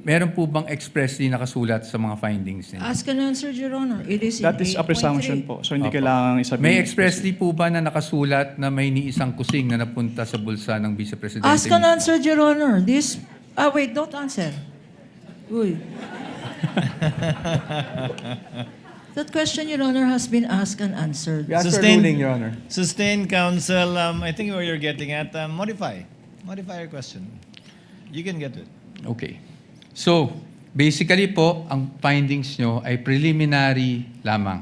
meron po bang expressly nakasulat sa mga findings ninyo? Ask and answer, Your Honor. It is That in is a 8.3. presumption po. So hindi Opo. kailangan isabihin. May expressly po ba na nakasulat na may ni isang kusing na napunta sa bulsa ng Vice Presidente? Ask and mismo? answer, Your Honor. This... wait, don't answer. Uy. That question, Your Honor, has been asked and answered. We ask for Sustain- ruling, Your Honor. Sustained counsel, I think where you're getting at, modify your question. You can get it. Okay. So, basically po, ang findings nyo ay preliminary lamang.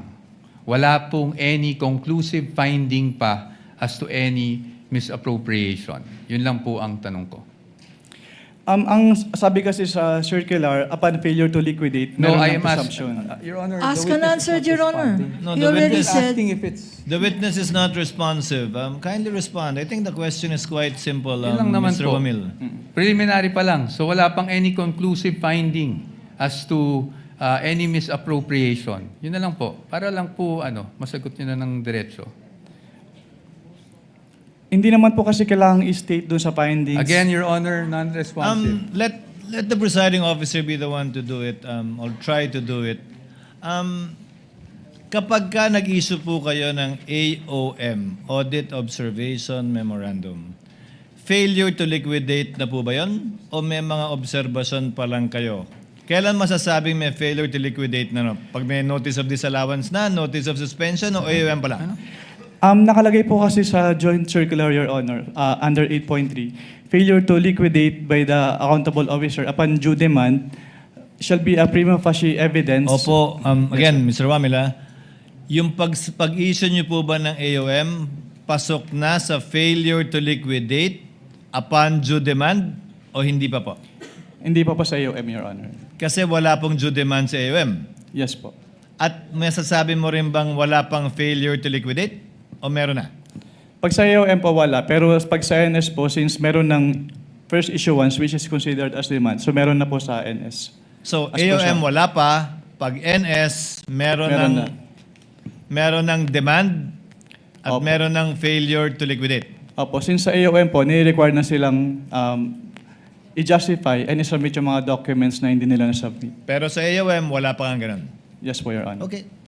Wala pong any conclusive finding pa as to any misappropriation. Yun lang po ang tanong ko. Ang sabi kasi sa circular, upon failure to liquidate, No, meron I ng am presumption. Your Honor, Ask and answer, Your Honor. No, He the already witness- said... asking if it's... The witness is not responsive. Kindly respond. I think the question is quite simple, Yun lang naman Mr. po. Wamil. Preliminary pa lang. So wala pang any conclusive finding as to any misappropriation. Yun na lang po. Para lang po masagot nyo na ng diretso. Hindi naman po kasi kailangang i-state doon sa findings. Again, Your Honor, non-responsive. Let the presiding officer be the one to do it, or try to do it. Kapag ka nag-issue po kayo ng AOM, Audit Observation Memorandum, failure to liquidate na po ba yun? O may mga observation pa lang kayo? Kailan masasabing may failure to liquidate na? Pag may notice of disallowance na, notice of suspension, o AOM pa lang? Nakalagay po kasi sa Joint Circular, Your Honor, under 8.3, failure to liquidate by the accountable officer upon due demand shall be a prima facie evidence. Opo, again, Mr. Wamila, yung pag-issue niyo po ba ng AOM, pasok na sa failure to liquidate upon due demand o hindi pa po? Hindi pa po sa AOM, Your Honor. Kasi wala pong due demand sa AOM. Yes po. At masasabi mo rin bang wala pang failure to liquidate? O meron na? Pag sa AOM po wala, pero pag sa NS po, since meron ng first issuance which is considered as demand, so meron na po sa NS. So, As per AOM siya. wala pa. Pag NS, Meron meron ng demand at Opo. meron ng failure to liquidate. Opo, since sa AOM po, nire-require na silang i-justify and i-submit yung mga documents na hindi nila na-submit. Pero sa AOM, wala pa nga ganun. Yes po, Your Honor. Okay.